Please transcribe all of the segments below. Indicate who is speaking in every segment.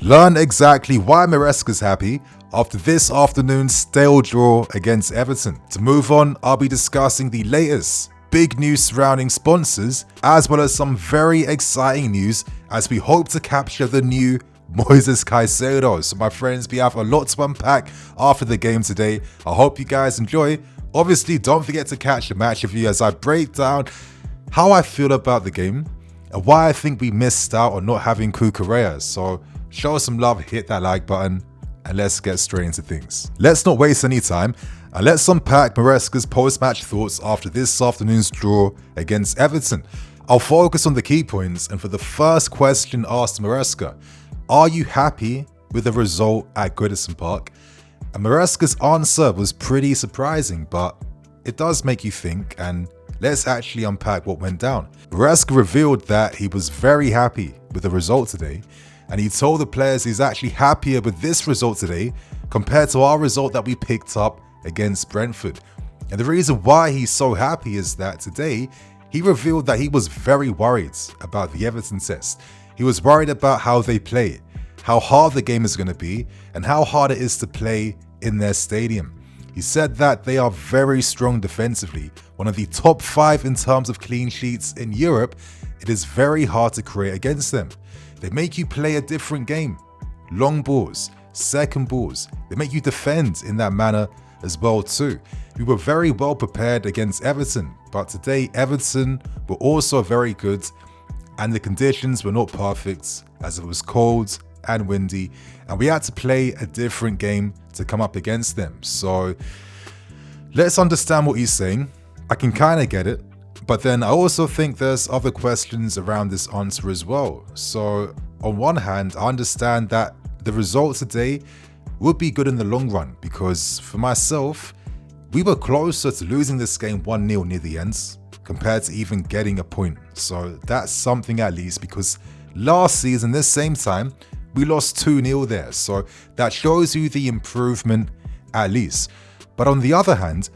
Speaker 1: Learn exactly why Maresca's happy after this afternoon's stale draw against Everton. To move on, I'll be discussing the latest big news surrounding sponsors, as well as some very exciting news as we hope to capture the new Moises Caicedo. So my friends, we have a lot to unpack after the game today. I hope you guys enjoy. Obviously, don't forget to catch the match review as I break down how I feel about the game and why I think we missed out on not having Cucurella. So show us some love, hit that like button, and let's get straight into things. Let's not waste any time, and let's unpack Maresca's post-match thoughts after this afternoon's draw against Everton. I'll focus on the key points, and for the first question asked Maresca, are you happy with the result at Goodison Park? And Maresca's answer was pretty surprising, but it does make you think, and let's actually unpack what went down. Maresca revealed that he was very happy with the result today, and he told the players he's actually happier with this result today compared to our result that we picked up against Brentford. And the reason why he's so happy is that today he revealed that he was very worried about the Everton test. He was worried about how they play, how hard the game is going to be, and how hard it is to play in their stadium. He said that they are very strong defensively, one of the top 5 in terms of clean sheets in Europe. It is very hard to create against them. They make you play a different game. Long balls, second balls. They make you defend in that manner as well too. We were very well prepared against Everton, but today Everton were also very good, and the conditions were not perfect as it was cold and windy, and we had to play a different game to come up against them. So let's understand what he's saying. I can kind of get it, but then I also think there's other questions around this answer as well. So on one hand, I understand that the result today would be good in the long run, because for myself, we were closer to losing this game 1-0 near the end compared to even getting a point. So that's something at least, because last season, this same time, we lost 2-0 there. So that shows you the improvement at least. But on the other hand,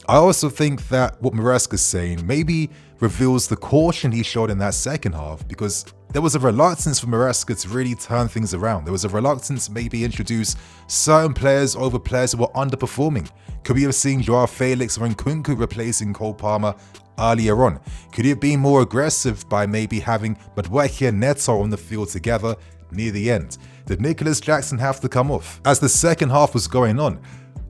Speaker 1: I also think that what Maresca's saying maybe reveals the caution he showed in that second half, because there was a reluctance for Maresca to really turn things around. There was a reluctance to maybe introduce certain players over players who were underperforming. Could we have seen Joao Felix or Nkunku replacing Cole Palmer earlier on? Could he have been more aggressive by maybe having Madueke and Neto on the field together near the end? Did Nicholas Jackson have to come off? As the second half was going on,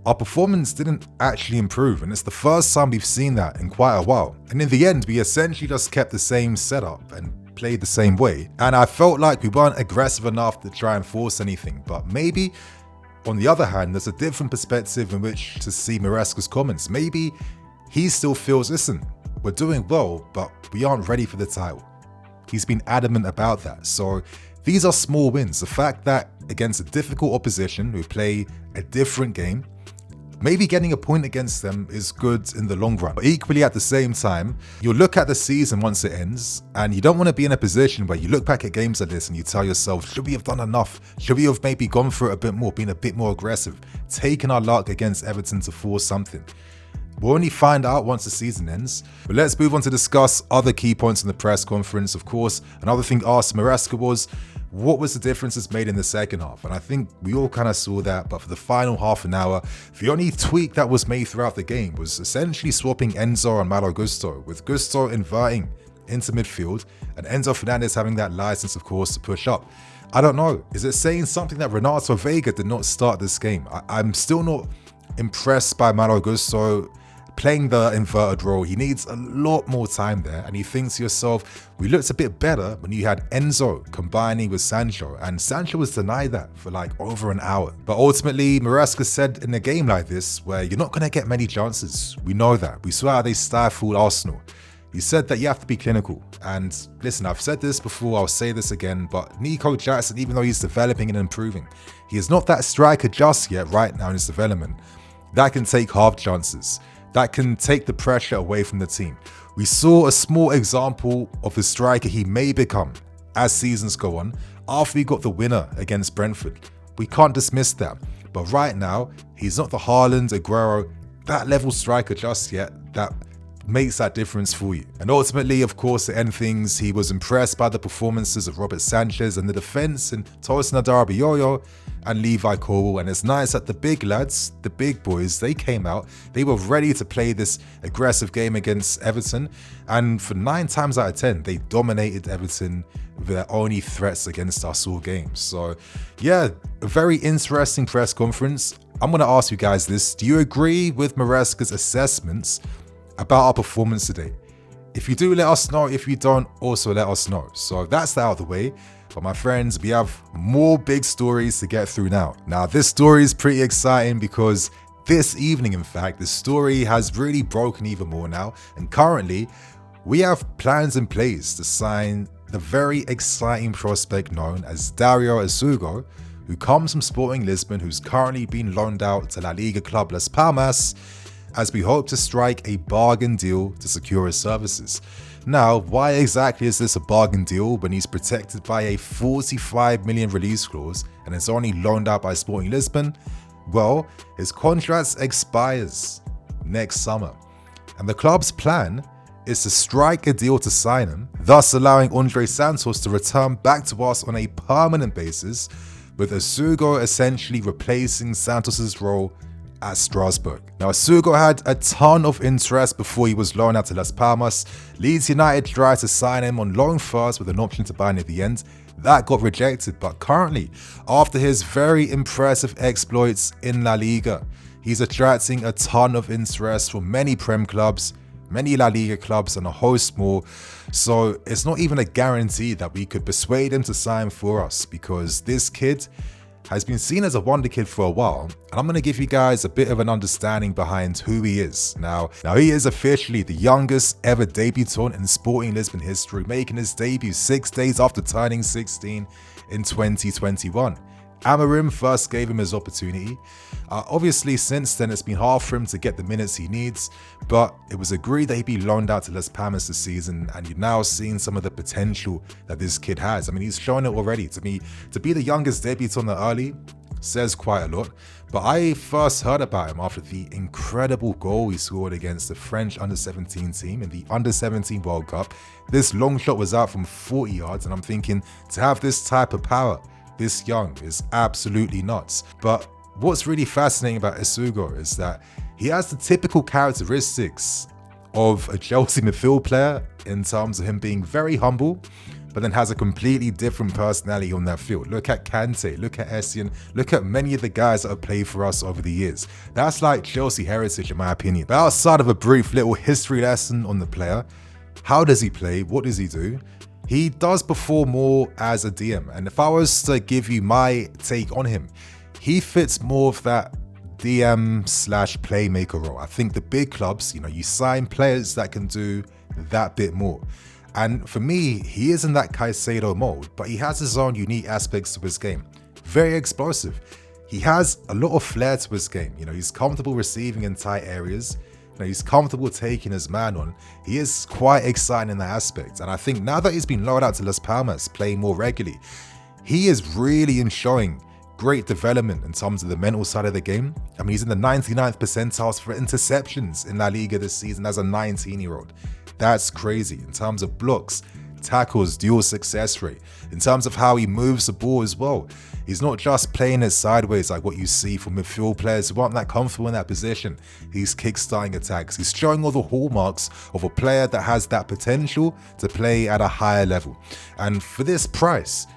Speaker 1: our performance didn't actually improve, and it's the first time we've seen that in quite a while. And in the end, we essentially just kept the same setup and played the same way. And I felt like we weren't aggressive enough to try and force anything. But maybe, on the other hand, there's a different perspective in which to see Maresca's comments. Maybe he still feels, listen, we're doing well, but we aren't ready for the title. He's been adamant about that. So these are small wins. The fact that against a difficult opposition who play a different game, maybe getting a point against them is good in the long run. But equally at the same time, you'll look at the season once it ends, and you don't want to be in a position where you look back at games like this and you tell yourself, should we have done enough? Should we have maybe gone for it a bit more, been a bit more aggressive, taken our luck against Everton to force something? We'll only find out once the season ends. But let's move on to discuss other key points in the press conference. Of course, another thing asked Maresca was, what was the differences made in the second half? And I think we all kind of saw that, but for the final half an hour, the only tweak that was made throughout the game was essentially swapping Enzo and Malo Gusto, with Gusto inverting into midfield and Enzo Fernandez having that license, of course, to push up. I don't know. Is it saying something that Renato Vega did not start this game? I'm still not impressed by Malo Gusto playing the inverted role. He needs a lot more time there, and you think to yourself, we looked a bit better when you had Enzo combining with Sancho, and Sancho was denied that for like over an hour. But ultimately, Maresca said in a game like this, where you're not going to get many chances, we know that. We saw how they stifled Arsenal. He said that you have to be clinical. And listen, I've said this before, I'll say this again, but Nico Jackson, even though he's developing and improving, he is not that striker just yet right now in his development that can take half chances, that can take the pressure away from the team. We saw a small example of the striker he may become as seasons go on after we got the winner against Brentford. We can't dismiss that. But right now, he's not the Haaland, Aguero, that level striker just yet that makes that difference for you. And ultimately, of course, to end things, he was impressed by the performances of Robert Sanchez and the defense and Tosin Adarabioyo and Levi Colwill. And it's nice that the big lads, the big boys, they came out. They were ready to play this aggressive game against Everton. And for 9 times out of 10, they dominated Everton with their only threats against us all games. So yeah, a very interesting press conference. I'm going to ask you guys this. Do you agree with Maresca's assessments about our performance today? If you do, let us know. If you don't, also let us know. So that's that out of the way. But my friends, we have more big stories to get through now. Now, this story is pretty exciting because this evening, in fact, the story has really broken even more now. And currently, we have plans in place to sign the very exciting prospect known as Dario Essugo, who comes from Sporting Lisbon, who's currently been loaned out to La Liga club Las Palmas, as we hope to strike a bargain deal to secure his services. Now, why exactly is this a bargain deal when he's protected by a 45 million release clause and is only loaned out by Sporting Lisbon? Well, his contract expires next summer, and the club's plan is to strike a deal to sign him, thus allowing Andre Santos to return back to us on a permanent basis, with Essugo essentially replacing Santos's role at Strasbourg. Now, Essugo had a ton of interest before he was loaned out to Las Palmas. Leeds United tried to sign him on loan first with an option to buy him at the end. That got rejected, but currently, after his very impressive exploits in La Liga, he's attracting a ton of interest from many Prem clubs, many La Liga clubs, and a host more. So it's not even a guarantee that we could persuade him to sign for us, because this kid has been seen as a wonder kid for a while, and I'm going to give you guys a bit of an understanding behind who he is. Now he is officially the youngest ever debutant in Sporting Lisbon history, making his debut 6 days after turning 16 in 2021. Amorim first gave him his opportunity. Obviously, since then, it's been hard for him to get the minutes he needs, but it was agreed that he'd be loaned out to Las Palmas this season, and you're now seeing some of the potential that this kid has. I mean, he's shown it already. To me, to be the youngest debutant early says quite a lot, but I first heard about him after the incredible goal he scored against the French under-17 team in the under-17 World Cup. This long shot was out from 40 yards, and I'm thinking, to have this type of power this young is absolutely nuts. But what's really fascinating about Essugo is that he has the typical characteristics of a Chelsea midfield player in terms of him being very humble, but then has a completely different personality on that field. Look at Kante, look at Essien, look at many of the guys that have played for us over the years. That's like Chelsea heritage, in my opinion. But outside of a brief little history lesson on the player, how does he play? What does he do? He does perform more as a DM, and if I was to give you my take on him, he fits more of that DM/playmaker role. I think the big clubs, you sign players that can do that bit more. And for me, he is in that Caicedo mold, but he has his own unique aspects to his game. Very explosive. He has a lot of flair to his game. He's comfortable receiving in tight areas. He's comfortable taking his man on. He is quite exciting in that aspect. And I think now that he's been loaned out to Las Palmas, playing more regularly, he is really showing great development in terms of the mental side of the game. I mean, he's in the 99th percentiles for interceptions in La Liga this season as a 19-year-old. That's crazy. In terms of blocks, tackles, dual success rate, in terms of how he moves the ball as well. He's not just playing it sideways like what you see from midfield players who aren't that comfortable in that position. He's kickstarting attacks. He's showing all the hallmarks of a player that has that potential to play at a higher level. And for this price,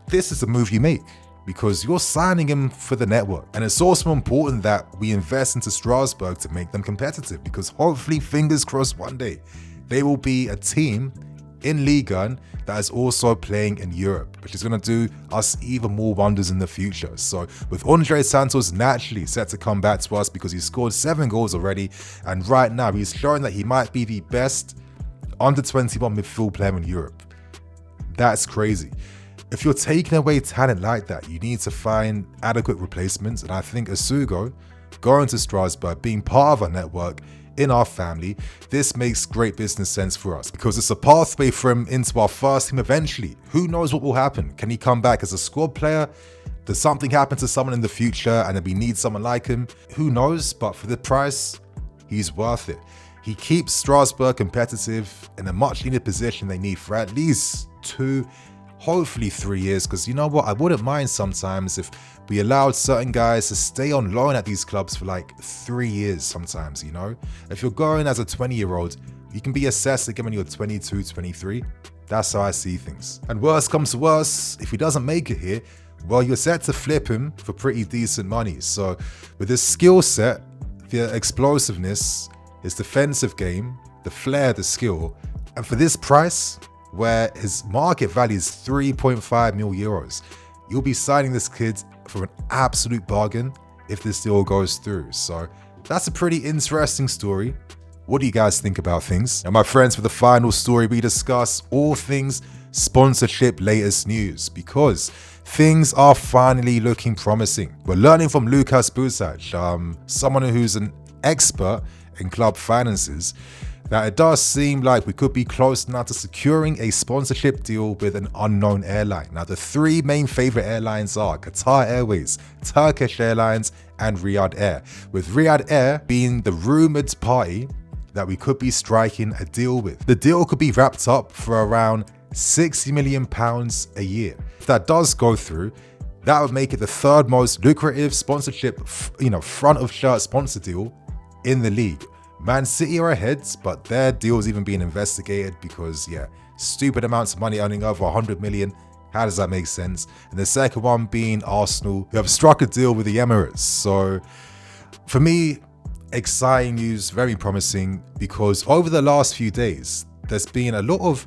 Speaker 1: this is a move you make, because you're signing him for the network. And it's also important that we invest into Strasbourg to make them competitive, because hopefully, fingers crossed, one day they will be a team in Ligue 1 that is also playing in Europe, which is going to do us even more wonders in the future. So with Andre Santos naturally set to come back to us because he's scored 7 goals already, and right now he's showing that he might be the best under-21 midfield player in Europe. That's crazy. If you're taking away talent like that, you need to find adequate replacements, and I think Essugo going to Strasbourg, being part of our network, in our family, this makes great business sense for us, because it's a pathway for him into our first team eventually. Who knows what will happen? Can he come back as a squad player? Does something happen to someone in the future and then we need someone like him? Who knows? But for the price, he's worth it. He keeps Strasbourg competitive in a much needed position they need for at least 2, hopefully 3 years, because you know what, I wouldn't mind sometimes if we allowed certain guys to stay on loan at these clubs for like 3 years sometimes, you know? If you're going as a 20-year-old, you can be assessed again when you're 22, 23. That's how I see things. And worse comes to worse, if he doesn't make it here, well, you're set to flip him for pretty decent money. So with his skill set, the explosiveness, his defensive game, the flair, the skill, and for this price, where his market value is 3.5 mil euros, you'll be signing this kid for an absolute bargain if this deal goes through. So that's a pretty interesting story. What do you guys think about things? And my friends, for the final story, we discuss all things sponsorship latest news, because things are finally looking promising. We're learning from Lukas Busac, someone who's an expert in club finances, that it does seem like we could be close now to securing a sponsorship deal with an unknown airline. Now, the 3 main favorite airlines are Qatar Airways, Turkish Airlines, and Riyadh Air, with Riyadh Air being the rumored party that we could be striking a deal with. The deal could be wrapped up for around £60 million a year. If that does go through, that would make it the 3rd most lucrative sponsorship, front of shirt sponsor deal in the league. Man City are ahead, but their deal's even being investigated because, stupid amounts of money, earning over 100 million. How does that make sense? And the second one being Arsenal, who have struck a deal with the Emirates. So for me, exciting news, very promising, because over the last few days, there's been a lot of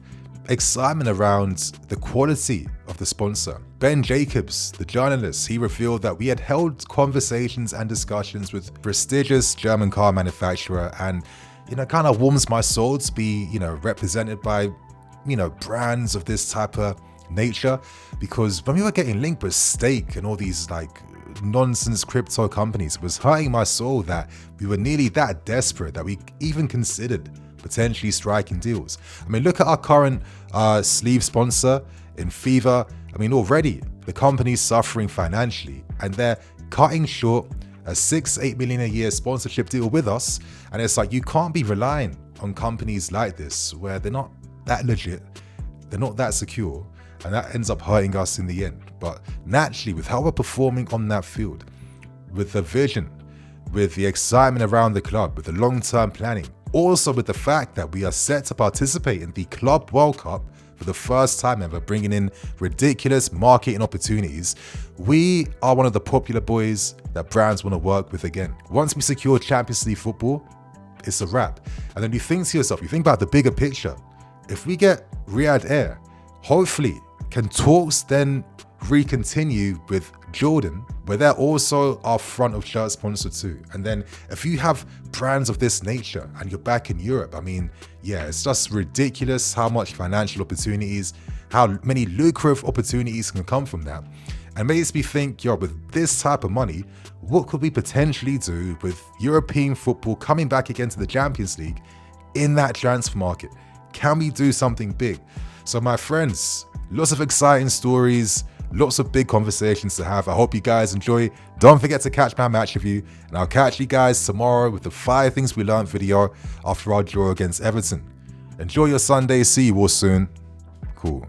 Speaker 1: excitement around the quality of the sponsor. Ben Jacobs, the journalist, he revealed that we had held conversations and discussions with prestigious German car manufacturer, and kind of warms my soul to be represented by brands of this type of nature, because when we were getting linked with Stake and all these nonsense crypto companies, it was hurting my soul that we were nearly that desperate that we even considered potentially striking deals. I mean, look at our current sleeve sponsor in Fever. I mean, already the company's suffering financially, and they're cutting short a 6-8 million a year sponsorship deal with us. And it's like, you can't be relying on companies like this where they're not that legit, they're not that secure, and that ends up hurting us in the end. But naturally, with how we're performing on that field, with the vision, with the excitement around the club, with the long-term planning, also with the fact that we are set to participate in the Club World Cup for the first time ever, bringing in ridiculous marketing opportunities, we are one of the popular boys that brands want to work with again. Once we secure Champions League football, it's a wrap. And then you think to yourself, you think about the bigger picture. If we get Riyadh Air, hopefully, can talks then re-continue with Jordan, where they're also our front of shirt sponsor too? And then if you have brands of this nature and you're back in Europe, I mean, it's just ridiculous how much financial opportunities, how many lucrative opportunities can come from that. And makes me think, with this type of money, what could we potentially do with European football coming back again to the Champions League in that transfer market? Can we do something big? So my friends, lots of exciting stories, lots of big conversations to have. I hope you guys enjoy. Don't forget to catch my match review, and I'll catch you guys tomorrow with the 5 things we learned video after our draw against Everton. Enjoy your Sunday. See you all soon. Cool.